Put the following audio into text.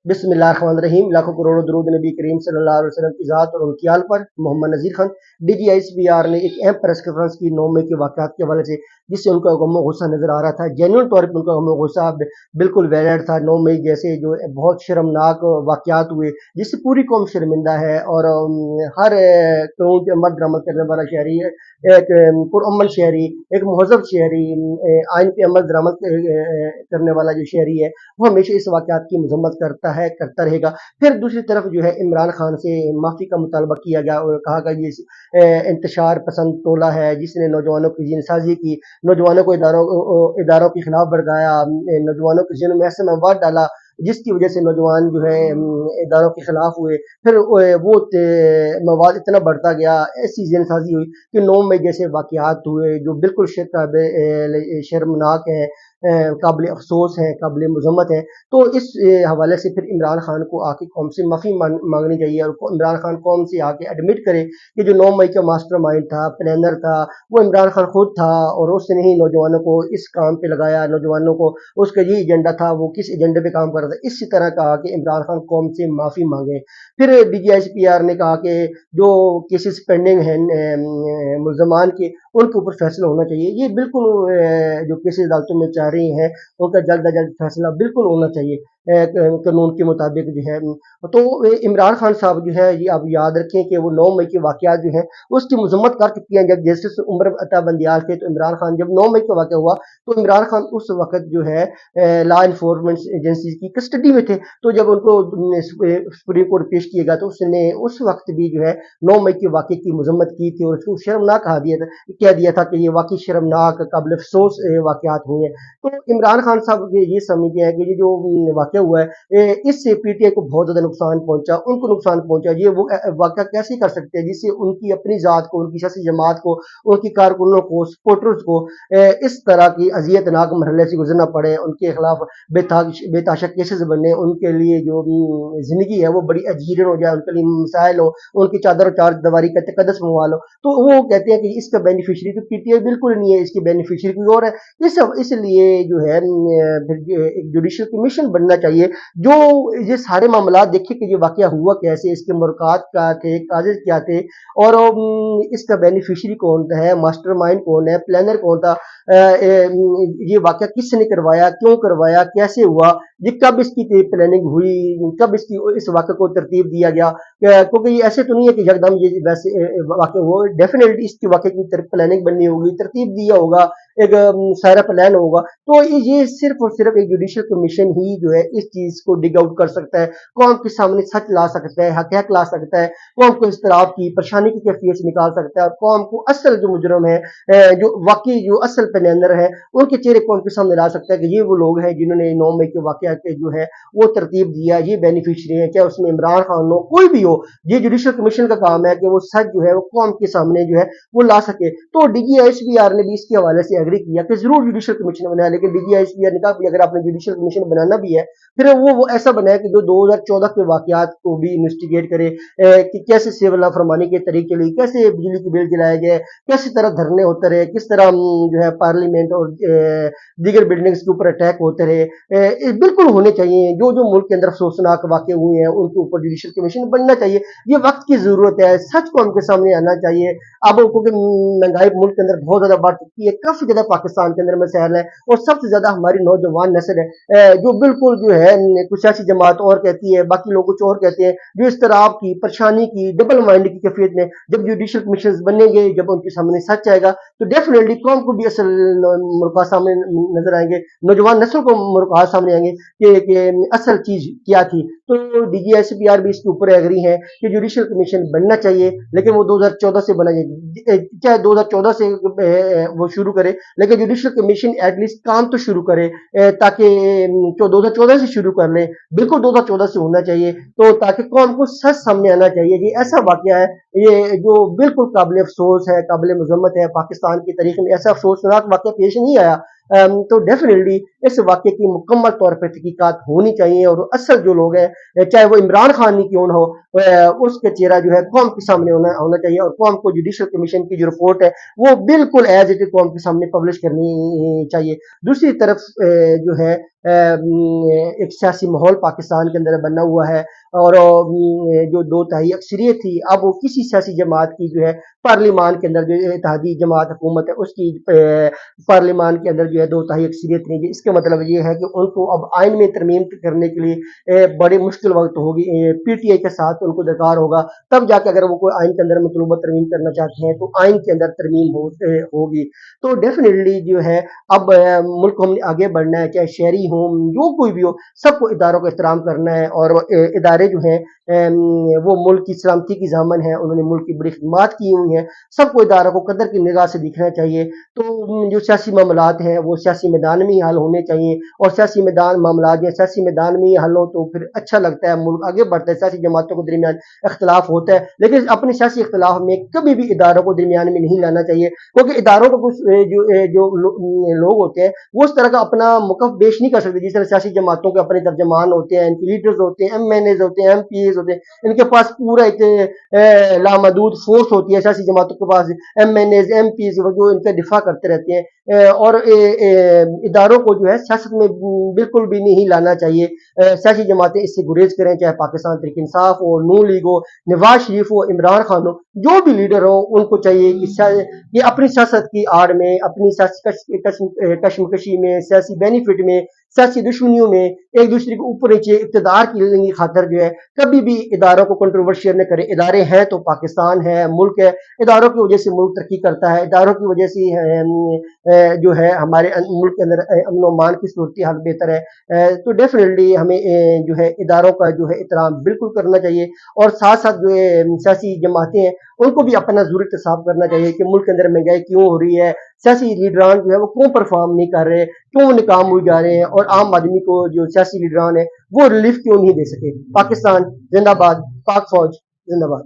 बिस्मिल्लाहिर्रहमानिर्रहीम। लाखों करोड़ों दरूद नबी करीम सल्लल्लाहु अलैहि वसल्लम की ज़ात और उनकी आल पर। मोहम्मद नज़ीर खान DGISPR ने एक अहम प्रेस कॉन्फ्रेंस की 9 मई के वाक़यात के हवाले से, जिससे उनका गम गुस्सा नज़र आ रहा था। जेन्युइन तौर पर उनका गम गुस्सा बिल्कुल वैलिड था। 9 मई जैसे जो बहुत शर्मनाक वाक़यात हुए, जिससे पूरी कौम शर्मिंदा है और हर कानून पे अमल दरामद करने वाला शहरी, एक पुरअमन शहरी, एक महज़ब शहरी, आइन पे अमल दरामद करने वाला जो शहरी है, वो हमेशा इस वाक़यात की मज़म्मत करता है, करता रहेगा। फिर दूसरी तरफ जो है इमरान खान से माफ़ी का मुतालबा किया गया और कहा गया ये इंतशार पसंद टोला है जिसने नौजवानों की जीनसाजी की, नौजवानों को इदारों के खिलाफ भड़काया, नौजवानों के जिन में ऐसे मवाद डाला जिसकी वजह से नौजवान जो है इदारों के खिलाफ हुए। फिर वो मवाद इतना बढ़ता गया, ऐसी जीनसाजी हुई कि 9 मई जैसे वाक़यात हुए जो बिल्कुल शर्मनाक है, काबिल अफ़सोस है, काबिल मज़म्मत है। तो इस हवाले से फिर इमरान खान को आके कौम से माफ़ी मांगनी चाहिए और इमरान खान कौम से आके एडमिट करे कि जो 9 मई का मास्टरमाइंड था, प्लानर था, वो इमरान खान खुद था और उसने ही नौजवानों को इस काम पे लगाया। नौजवानों को उसका ये एजेंडा था, वो किस एजेंडे पे काम कर रहा था। इसी तरह कहा कि इमरान खान कौम से माफ़ी मांगे। फिर DGISPR ने कहा कि जो केसेस पेंडिंग हैं मुल्जमान के, उनके ऊपर फैसला होना चाहिए। ये बिल्कुल जो केसेस अदालतों में चल रही हैं, उनका जल्द अज जल्द फैसला बिल्कुल होना चाहिए कानून के मुताबिक जो है। तो इमरान खान साहब जो है, ये आप याद रखें कि वो 9 मई के वाक़यात जो हैं उसकी मजम्मत कर चुकी हैं। जब जस्टिस उमर अता बंदियाल थे तो इमरान खान, जब 9 मई का वाक़या हुआ तो इमरान खान उस वक़्त जो है लॉ एनफोर्समेंट एजेंसी की कस्टडी में थे। तो जब उनको सुप्रीम कोर्ट पेश किया गया तो उसने उस वक़्त भी जो है 9 मई के वाक़ये की मजम्मत की थी और उसको शर्मनाक कह दिया था कि ये वाक़ई शर्मनाक काबिल अफ़सोस वाक़यात हुए हैं। तो इमरान खान साहब ये समझ गए हैं कि ये जो वाक़या हुआ है, इससे PTI को बहुत ज़्यादा नुकसान पहुँचा, उनको नुकसान पहुँचा। ये वो वाक़या कैसे कर सकते हैं जिससे उनकी अपनी ज़ात को, उनकी सियासी जमात को, उनकी कारकुनों को, सपोर्टर्स को इस तरह की अज़ियतनाक मरहले से गुज़रना पड़े, उनके खिलाफ बेताशा केसेस बने, उनके लिए जो ज़िंदगी है वो बड़ी अजीरन हो जाए, उनके लिए मसाइल हो, उनकी चादर चार दीवारी का तकद्दुस मंवा लो। तो वो कहते हैं कि इसका बेनिफिशियरी तो PTI बिल्कुल नहीं है, इसकी बेनिफिशियरी कोई और है। इसलिए जो है एक जुडिशियल कमीशन बनना चाहिए जो ये सारे मामला देखे कि ये वाकया हुआ कैसे, इसके मुरक़ात क्या थे, काजेज क्या थे और इसका बेनिफिशियरी कौन है, मास्टरमाइंड कौन है, प्लानर कौन था, ये वाकया किसने करवाया, क्यों करवाया, कैसे हुआ, ये कब इसकी प्लानिंग हुई, कब इस वाकये को तरतीब दिया गया। क्योंकि ये ऐसे तो नहीं है कि यकदम ये वैसे वाकया हुआ। डेफिनेटली इसके वाकये की प्लानिंग बननी होगी, तरतीब दिया होगा, एक सारा प्लान होगा। तो ये सिर्फ और सिर्फ एक जुडिशियल कमीशन ही जो है इस चीज को डिग आउट कर सकता है, कौम के सामने सच ला सकता है, हक़ीक़त ला सकता है, कौम को इस्तराब की परेशानी की कैफियत से निकाल सकता है और कौम को असल जो मुजरम है, जो वाकई जो असल प्लानर है, उनके चेहरे कौम के सामने ला सकता है कि ये वो लोग हैं जिन्होंने 9 मई के वाकया के जो है वो तरतीब दिया, ये बेनिफिशियरी है, चाहे उसमें इमरान खान हो, कोई भी हो। ये जुडिशियल कमीशन का काम है कि वो सच जो है वो कौम के सामने जो है वो ला सके। तो DGISPR ने भी इसके हवाले से एग्री किया कि जरूर जुडिशियल कमीशन बनाया, लेकिन DGISPR ने कहा कि अगर आपने जुडिशियल कमीशन बनाना भी है, फिर वो ऐसा बनाए कि जो 2014 के वाकयात को भी इन्वेस्टिगेट करे कि कैसे सिविल नाफरमानी के तरीके लिए, कैसे बिजली के बिल जलाए गए, किस तरह धरने होते रहे, किस तरह जो है पार्लियामेंट और दीगर बिल्डिंग्स के ऊपर अटैक होते रहे। बिल्कुल होने चाहिए। जो जो मुल्क के अंदर अफसोसनाक वाकये हुए हैं उनके ऊपर जुडिशियल कमीशन बनना चाहिए। ये वक्त की जरूरत है, सच कौम के सामने आना चाहिए। अब क्योंकि महंगाई मुल्क के अंदर बहुत ज्यादा बढ़ चुकी है, काफी ज्यादा पाकिस्तान के अंदर मसैल है और सबसे ज्यादा हमारी नौजवान नस्ल है जो बिल्कुल जो है कुछ ऐसी जमात और कहती है, बाकी लोग कुछ और कहते हैं, जो इस तरह की परेशानी की डबल माइंड की कैफियत में जब जुडिशियल कमीशन बनेंगे, जब उनके सामने सच आएगा तो डेफिनेटली कौम को भी असल मुल्क सामने नजर आएंगे, नौजवान नस्ल को मुल्क सामने आएंगे कि असल चीज क्या थी। तो DGISPR भी इसके ऊपर एग्री है कि जुडिशियल कमीशन बनना चाहिए, लेकिन वो 2014 से बना जाए, चाहे 2014 से वो शुरू करे, लेकिन जुडिशियल कमीशन एटलीस्ट काम तो शुरू करे ताकि 2014 से शुरू कर ले, बिल्कुल 2014 से होना चाहिए, तो ताकि कौम को सच सामने आना चाहिए। ये ऐसा वाकया है, ये जो बिल्कुल काबिल अफसोस है, काबिल मजम्मत है। पाकिस्तान की तारीख में ऐसा अफसोसनाक वाकया पेश नहीं आया تو ڈیفینیٹلی اس واقعے کی مکمل طور پر تحقیقات ہونی چاہیے اور اصل جو لوگ ہیں چاہے وہ عمران خان ہی کیوں نہ ہو اس کا چہرہ جو ہے قوم کے سامنے ہونا چاہیے اور قوم کو جوڈیشل کمیشن کی جو رپورٹ ہے وہ بالکل ایز اٹ قوم کے سامنے پبلش کرنی چاہیے. دوسری طرف جو ہے ایک سیاسی ماحول پاکستان کے اندر بنا ہوا ہے اور جو دو تہائی اکثریت تھی اب وہ کسی سیاسی جماعت کی جو ہے پارلیمان کے اندر جو اتحادی جماعت حکومت ہے اس کی پارلیمان کے اندر جو ہے دو تہائی اکثریت نہیں. اس کا مطلب یہ ہے کہ ان کو اب آئین میں ترمیم کرنے کے لیے بڑی مشکل وقت ہوگی. پی ٹی آئی کے ساتھ ان کو درکار ہوگا تب جا کے اگر وہ کوئی آئین کے اندر مطلوبہ ترمیم کرنا چاہتے ہیں تو آئین کے اندر ترمیم ہوگی. تو ڈیفینیٹلی جو ہے اب ملک ہم نے آگے بڑھنا ہے چاہے شہری ہوں جو کوئی بھی ہو سب کو اداروں کا احترام کرنا ہے اور ادارے جو ہیں وہ ملک کی سلامتی کی ضامن ہے. انہوں نے ملک کی بڑی خدمات کی ہوئی ہیں. سب کو اداروں کو قدر کی نگاہ سے دیکھنا چاہیے. تو جو سیاسی معاملات ہیں وہ سیاسی میدان میں ہی حل ہونے چاہیے اور سیاسی معاملات جو سیاسی میدان میں ہی حل ہو تو پھر اچھا لگتا ہے ملک آگے بڑھتا ہے. سیاسی جماعتوں کے درمیان اختلاف ہوتا ہے لیکن اپنے سیاسی اختلاف میں کبھی بھی اداروں کو درمیان میں نہیں لانا چاہیے کیونکہ اداروں کو کچھ جو لوگ ہوتے ہیں وہ اس طرح کا اپنا موقف پیش نہیں کر سکتے جس طرح سیاسی جماعتوں کے اپنے ترجمان ہوتے ہیں ان کے لیڈرز ہوتے ہیں ایم این ایز ہوتے ہیں ایم پی ایز ہوتے ہیں ان کے پاس پورا ایک لامحدود فورس ہوتی ہے. سیاسی جماعتوں کے پاس M N As M P As جو ان کا دفاع کرتے رہتے ہیں اور اداروں کو جو ہے سیاست میں بالکل بھی نہیں لانا چاہیے. سیاسی جماعتیں اس سے گریز کریں چاہے پاکستان تحریک انصاف ہو نون لیگ ہو نواز شریف ہو عمران خان ہو جو بھی لیڈر ہو ان کو چاہیے کہ اپنی سیاست کی آڑ میں اپنی سیاسی کشمکشی میں سیاسی بینیفٹ میں سیاسی دشمنیوں میں ایک دوسرے کے اوپر نیچے اقتدار کی خاطر جو ہے کبھی بھی اداروں کو کنٹروورشل نہ کرے. ادارے ہیں تو پاکستان ہے ملک ہے. اداروں کی وجہ سے ملک ترقی کرتا ہے. اداروں کی وجہ سے جو ہے ہمارے ملک کے اندر امن و امان کی صورتحال بہتر ہے. تو ڈیفینیٹلی ہمیں جو ہے اداروں کا جو ہے احترام بالکل کرنا چاہیے اور ساتھ ساتھ جو سیاسی جماعتیں ہیں ان کو بھی اپنا ضروری احتساب کرنا چاہیے کہ ملک کے اندر مہنگائی کیوں ہو رہی ہے سیاسی لیڈران جو ہے وہ کیوں پرفارم نہیں کر رہے کیوں ناکام ہوئے جا رہے ہیں اور عام آدمی کو جو سیاسی لیڈران ہیں وہ ریلیف کیوں نہیں دے سکے. پاکستان زندہ باد. پاک فوج زندہ باد.